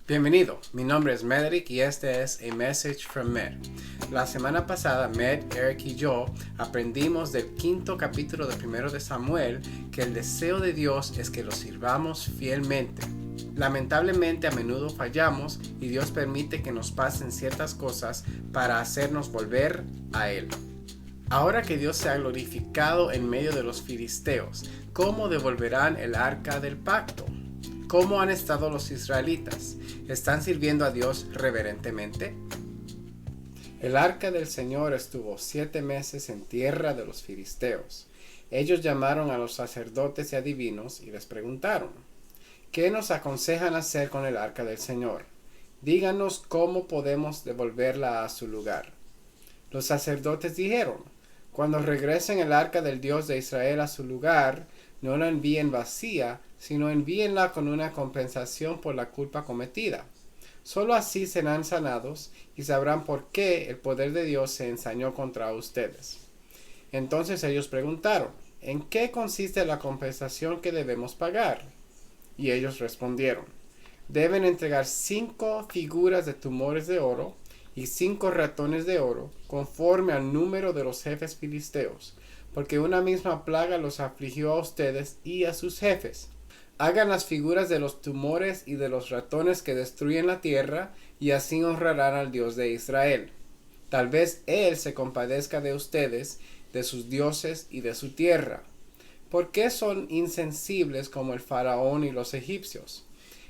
Bienvenido, mi nombre es Medrick y este es A Message from Med. La semana pasada, Med, Eric y yo aprendimos del quinto capítulo de Primero de Samuel que el deseo de Dios es que lo sirvamos fielmente. Lamentablemente a menudo fallamos y Dios permite que nos pasen ciertas cosas para hacernos volver a Él. Ahora que Dios se ha glorificado en medio de los filisteos, ¿cómo devolverán el arca del pacto? ¿Cómo han estado los israelitas? ¿Están sirviendo a Dios reverentemente? El arca del Señor estuvo 7 meses en tierra de los filisteos. Ellos llamaron a los sacerdotes y adivinos y les preguntaron: ¿qué nos aconsejan hacer con el arca del Señor? Díganos cómo podemos devolverla a su lugar. Los sacerdotes dijeron: cuando regresen el arca del Dios de Israel a su lugar, no la envíen vacía, sino envíenla con una compensación por la culpa cometida. Solo así serán sanados y sabrán por qué el poder de Dios se ensañó contra ustedes. Entonces ellos preguntaron: ¿en qué consiste la compensación que debemos pagar? Y ellos respondieron: deben entregar 5 figuras de tumores de oro y 5 ratones de oro, conforme al número de los jefes filisteos, porque una misma plaga los afligió a ustedes y a sus jefes. Hagan las figuras de los tumores y de los ratones que destruyen la tierra, y así honrarán al Dios de Israel. Tal vez Él se compadezca de ustedes, de sus dioses y de su tierra. ¿Por qué son insensibles como el faraón y los egipcios?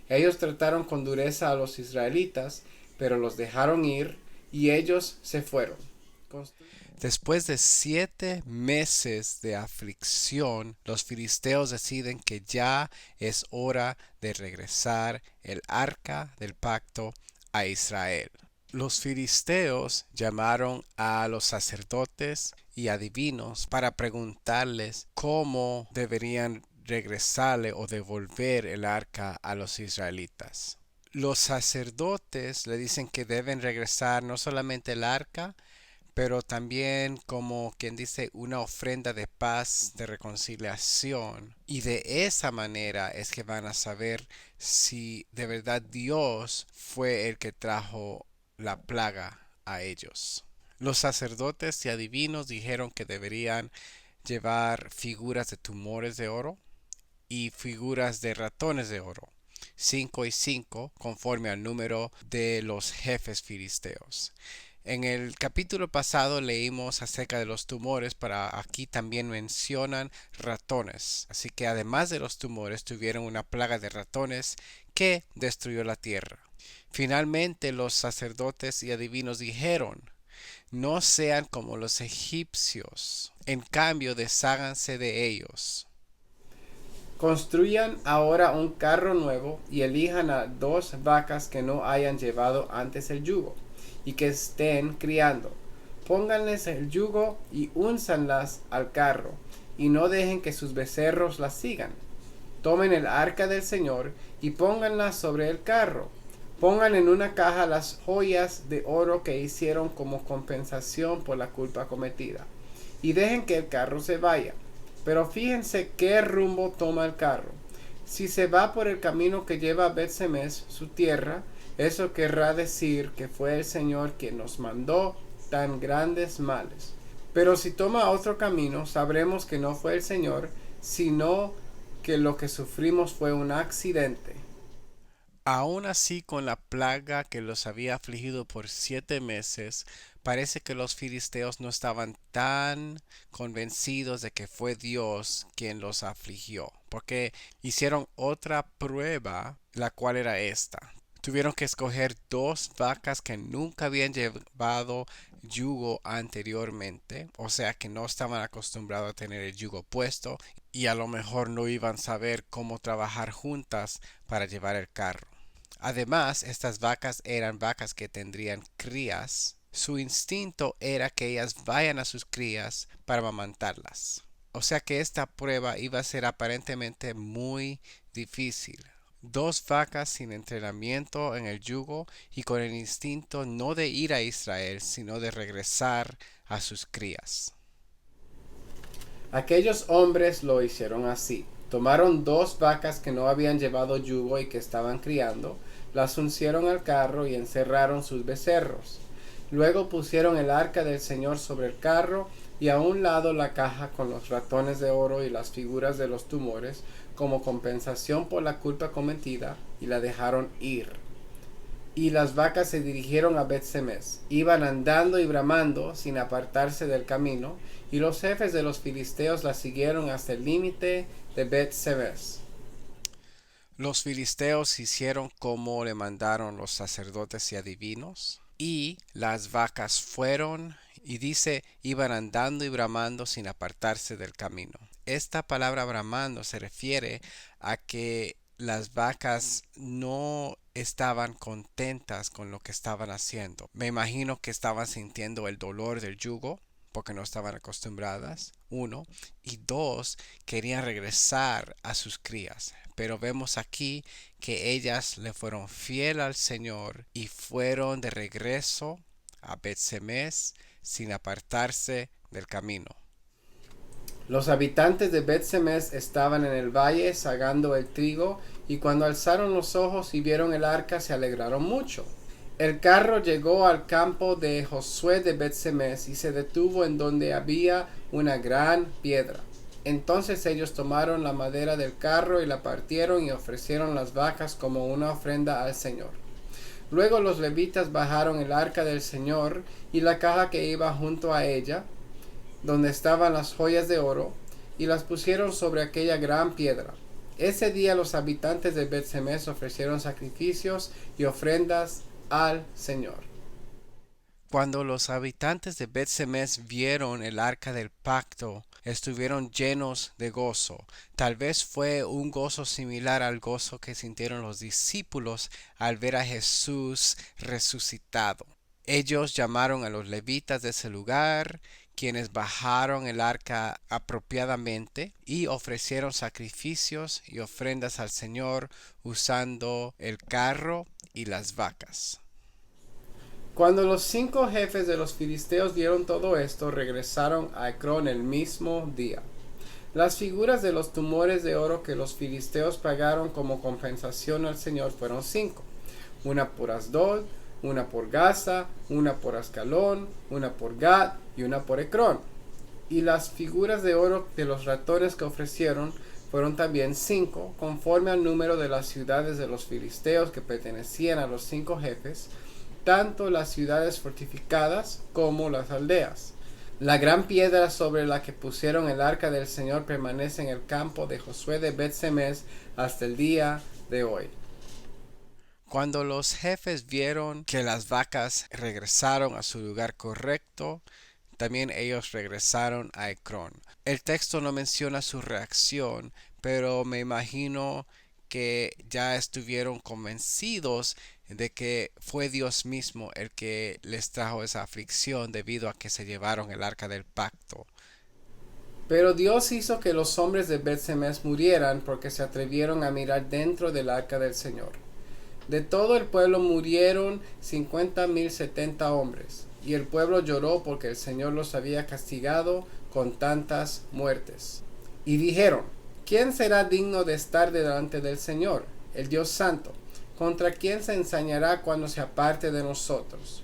Ellos trataron con dureza a los israelitas, pero los dejaron ir, y ellos se fueron. Después de 7 meses de aflicción, los filisteos deciden que ya es hora de regresar el arca del pacto a Israel. Los filisteos llamaron a los sacerdotes y adivinos para preguntarles cómo deberían regresarle o devolver el arca a los israelitas. Los sacerdotes le dicen que deben regresar no solamente el arca, pero también, como quien dice, una ofrenda de paz, de reconciliación. Y de esa manera es que van a saber si de verdad Dios fue el que trajo la plaga a ellos. Los sacerdotes y adivinos dijeron que deberían llevar figuras de tumores de oro y figuras de ratones de oro, 5 y 5, conforme al número de los jefes filisteos. En el capítulo pasado leímos acerca de los tumores, pero aquí también mencionan ratones. Así que además de los tumores, tuvieron una plaga de ratones que destruyó la tierra. Finalmente los sacerdotes y adivinos dijeron: no sean como los egipcios, en cambio desháganse de ellos. Construyan ahora un carro nuevo y elijan a 2 vacas que no hayan llevado antes el yugo y que estén criando. Pónganles el yugo y únzanlas al carro, y no dejen que sus becerros las sigan. Tomen el arca del Señor y pónganla sobre el carro. Pongan en una caja las joyas de oro que hicieron como compensación por la culpa cometida, y dejen que el carro se vaya. Pero fíjense qué rumbo toma el carro. Si se va por el camino que lleva a Bet-Semes, su tierra, eso querrá decir que fue el Señor quien nos mandó tan grandes males. Pero si toma otro camino, sabremos que no fue el Señor, sino que lo que sufrimos fue un accidente. Aún así, con la plaga que los había afligido por 7 meses, parece que los filisteos no estaban tan convencidos de que fue Dios quien los afligió, porque hicieron otra prueba, la cual era esta. Tuvieron que escoger 2 vacas que nunca habían llevado yugo anteriormente, o sea que no estaban acostumbrados a tener el yugo puesto y a lo mejor no iban a saber cómo trabajar juntas para llevar el carro. Además, estas vacas eran vacas que tendrían crías. Su instinto era que ellas vayan a sus crías para amamantarlas. O sea que esta prueba iba a ser aparentemente muy difícil. 2 vacas sin entrenamiento en el yugo y con el instinto no de ir a Israel, sino de regresar a sus crías. Aquellos hombres lo hicieron así. Tomaron 2 vacas que no habían llevado yugo y que estaban criando, las uncieron al carro y encerraron sus becerros. Luego pusieron el arca del Señor sobre el carro y a un lado la caja con los ratones de oro y las figuras de los tumores como compensación por la culpa cometida, y la dejaron ir. Y las vacas se dirigieron a Bet-Semes. Iban andando y bramando sin apartarse del camino, y los jefes de los filisteos las siguieron hasta el límite de Bet-Semes. Los filisteos hicieron como le mandaron los sacerdotes y adivinos, y las vacas fueron, y dice, iban andando y bramando sin apartarse del camino. Esta palabra bramando se refiere a que las vacas no estaban contentas con lo que estaban haciendo. Me imagino que estaban sintiendo el dolor del yugo porque no estaban acostumbradas, uno, y dos, querían regresar a sus crías. Pero vemos aquí que ellas le fueron fiel al Señor y fueron de regreso a Bet-Semes sin apartarse del camino. Los habitantes de Bet-Semes estaban en el valle sagando el trigo, y cuando alzaron los ojos y vieron el arca se alegraron mucho. El carro llegó al campo de Josué de Bet-Semes y se detuvo en donde había una gran piedra. Entonces ellos tomaron la madera del carro y la partieron y ofrecieron las vacas como una ofrenda al Señor. Luego los levitas bajaron el arca del Señor y la caja que iba junto a ella, donde estaban las joyas de oro, y las pusieron sobre aquella gran piedra. Ese día los habitantes de Bet-Semes ofrecieron sacrificios y ofrendas al Señor. Cuando los habitantes de Bet-Semes vieron el arca del pacto, estuvieron llenos de gozo. Tal vez fue un gozo similar al gozo que sintieron los discípulos al ver a Jesús resucitado. Ellos llamaron a los levitas de ese lugar, quienes bajaron el arca apropiadamente y ofrecieron sacrificios y ofrendas al Señor usando el carro y las vacas. Cuando los 5 jefes de los filisteos vieron todo esto, regresaron a Ecrón el mismo día. Las figuras de los tumores de oro que los filisteos pagaron como compensación al Señor fueron 5, una por Asdod, una por Gaza, una por Ascalón, una por Gat y una por Ecrón. Y las figuras de oro de los ratones que ofrecieron fueron también 5, conforme al número de las ciudades de los filisteos que pertenecían a los 5 jefes, tanto las ciudades fortificadas como las aldeas. La gran piedra sobre la que pusieron el arca del Señor permanece en el campo de Josué de Bet-Semes hasta el día de hoy. Cuando los jefes vieron que las vacas regresaron a su lugar correcto, también ellos regresaron a Ecrón. El texto no menciona su reacción, pero me imagino que ya estuvieron convencidos de que fue Dios mismo el que les trajo esa aflicción debido a que se llevaron el arca del pacto. Pero Dios hizo que los hombres de Bet-Semes murieran porque se atrevieron a mirar dentro del arca del Señor. De todo el pueblo murieron 50,070 hombres, y el pueblo lloró porque el Señor los había castigado con tantas muertes. Y dijeron, ¿quién será digno de estar delante del Señor, el Dios Santo? ¿Contra quién se ensañará cuando se aparte de nosotros?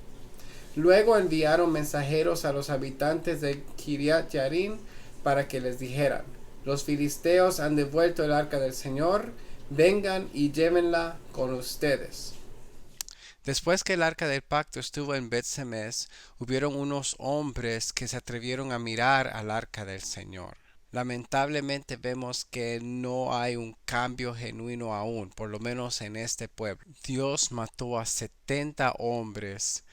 Luego enviaron mensajeros a los habitantes de Kiriat Yarim para que les dijeran, los filisteos han devuelto el arca del Señor, vengan y llévenla con ustedes. Después que el arca del pacto estuvo en Bet-Semes, hubieron unos hombres que se atrevieron a mirar al arca del Señor. Lamentablemente vemos que no hay un cambio genuino aún, por lo menos en este pueblo. Dios mató a 70 hombres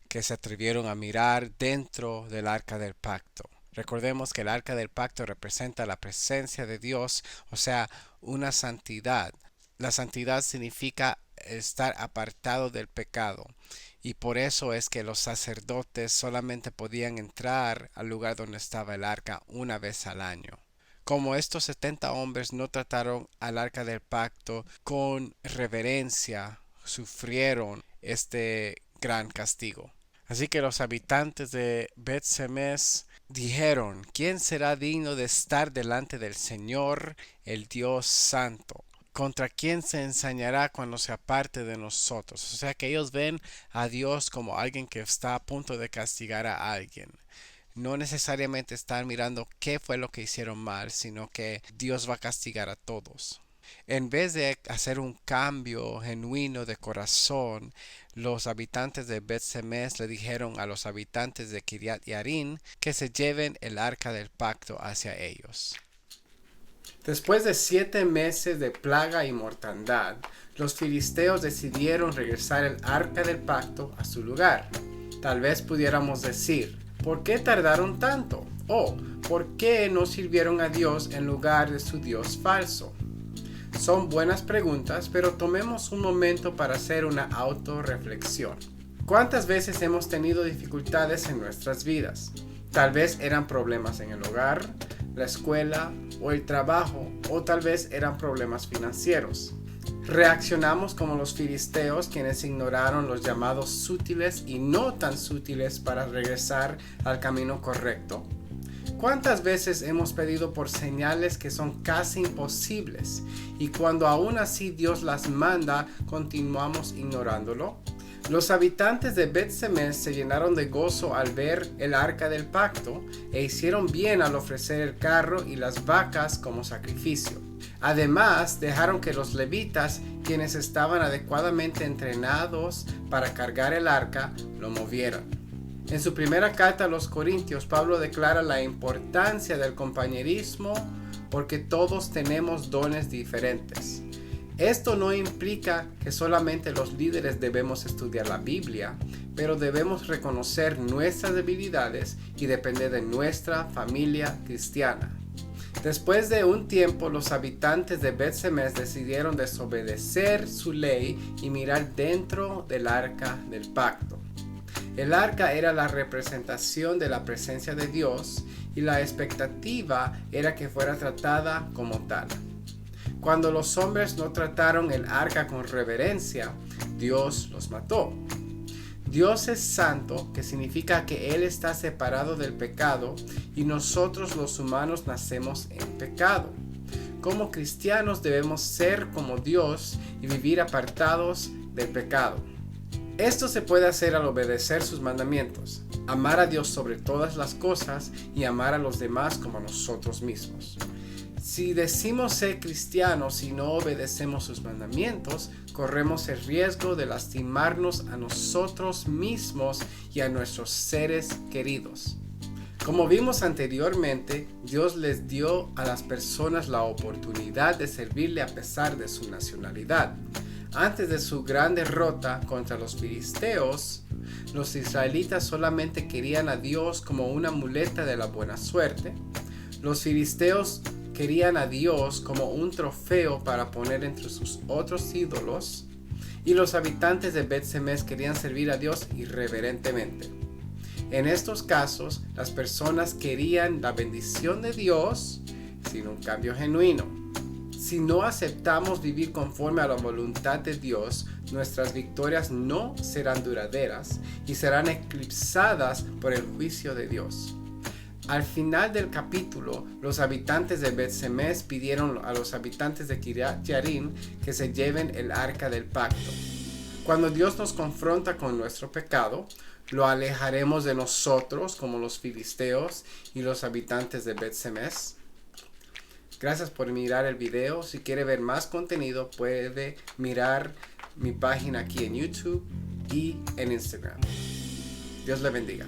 que se atrevieron a mirar dentro del arca del pacto. Recordemos que el arca del pacto representa la presencia de Dios, o sea, una santidad. La santidad significa estar apartado del pecado, y por eso es que los sacerdotes solamente podían entrar al lugar donde estaba el arca una vez al año. Como estos 70 hombres no trataron al arca del pacto con reverencia, sufrieron este gran castigo. Así que los habitantes de Bet-Semes dijeron, ¿quién será digno de estar delante del Señor, el Dios Santo? ¿contra quién se ensañará cuando se aparte de nosotros? O sea que ellos ven a Dios como alguien que está a punto de castigar a alguien. No necesariamente están mirando qué fue lo que hicieron mal, sino que Dios va a castigar a todos. En vez de hacer un cambio genuino de corazón, los habitantes de Bet-Semes le dijeron a los habitantes de Kiriat Yarim que se lleven el arca del pacto hacia ellos. Después de 7 meses de plaga y mortandad, los filisteos decidieron regresar el arca del pacto a su lugar. Tal vez pudiéramos decir, ¿por qué tardaron tanto? ¿O por qué no sirvieron a Dios en lugar de su Dios falso? Son buenas preguntas, pero tomemos un momento para hacer una autorreflexión. ¿Cuántas veces hemos tenido dificultades en nuestras vidas? Tal vez eran problemas en el hogar, la escuela o el trabajo, o tal vez eran problemas financieros. Reaccionamos como los filisteos, quienes ignoraron los llamados sutiles y no tan sutiles para regresar al camino correcto. ¿Cuántas veces hemos pedido por señales que son casi imposibles y cuando aún así Dios las manda, continuamos ignorándolo? Los habitantes de Bet-Semes se llenaron de gozo al ver el arca del pacto e hicieron bien al ofrecer el carro y las vacas como sacrificio. Además, dejaron que los levitas, quienes estaban adecuadamente entrenados para cargar el arca, lo movieran. En su primera carta a los Corintios, Pablo declara la importancia del compañerismo porque todos tenemos dones diferentes. Esto no implica que solamente los líderes debemos estudiar la Biblia, pero debemos reconocer nuestras debilidades y depender de nuestra familia cristiana. Después de un tiempo, los habitantes de Bet-Semes decidieron desobedecer su ley y mirar dentro del arca del pacto. El arca era la representación de la presencia de Dios y la expectativa era que fuera tratada como tal. Cuando los hombres no trataron el arca con reverencia, Dios los mató. Dios es santo, que significa que Él está separado del pecado y nosotros los humanos nacemos en pecado. Como cristianos debemos ser como Dios y vivir apartados del pecado. Esto se puede hacer al obedecer sus mandamientos, amar a Dios sobre todas las cosas y amar a los demás como a nosotros mismos. Si decimos ser cristianos y no obedecemos sus mandamientos, corremos el riesgo de lastimarnos a nosotros mismos y a nuestros seres queridos. Como vimos anteriormente, Dios les dio a las personas la oportunidad de servirle a pesar de su nacionalidad. Antes de su gran derrota contra los filisteos, los israelitas solamente querían a Dios como una muleta de la buena suerte. Los filisteos querían a Dios como un trofeo para poner entre sus otros ídolos, y los habitantes de Bet-Semes querían servir a Dios irreverentemente. En estos casos, las personas querían la bendición de Dios sin un cambio genuino. Si no aceptamos vivir conforme a la voluntad de Dios, nuestras victorias no serán duraderas y serán eclipsadas por el juicio de Dios. Al final del capítulo, los habitantes de Bet-Semes pidieron a los habitantes de Kiriat Yarim que se lleven el arca del pacto. Cuando Dios nos confronta con nuestro pecado, lo alejaremos de nosotros como los filisteos y los habitantes de Bet-Semes. Gracias por mirar el video. Si quiere ver más contenido, puede mirar mi página aquí en YouTube y en Instagram. Dios le bendiga.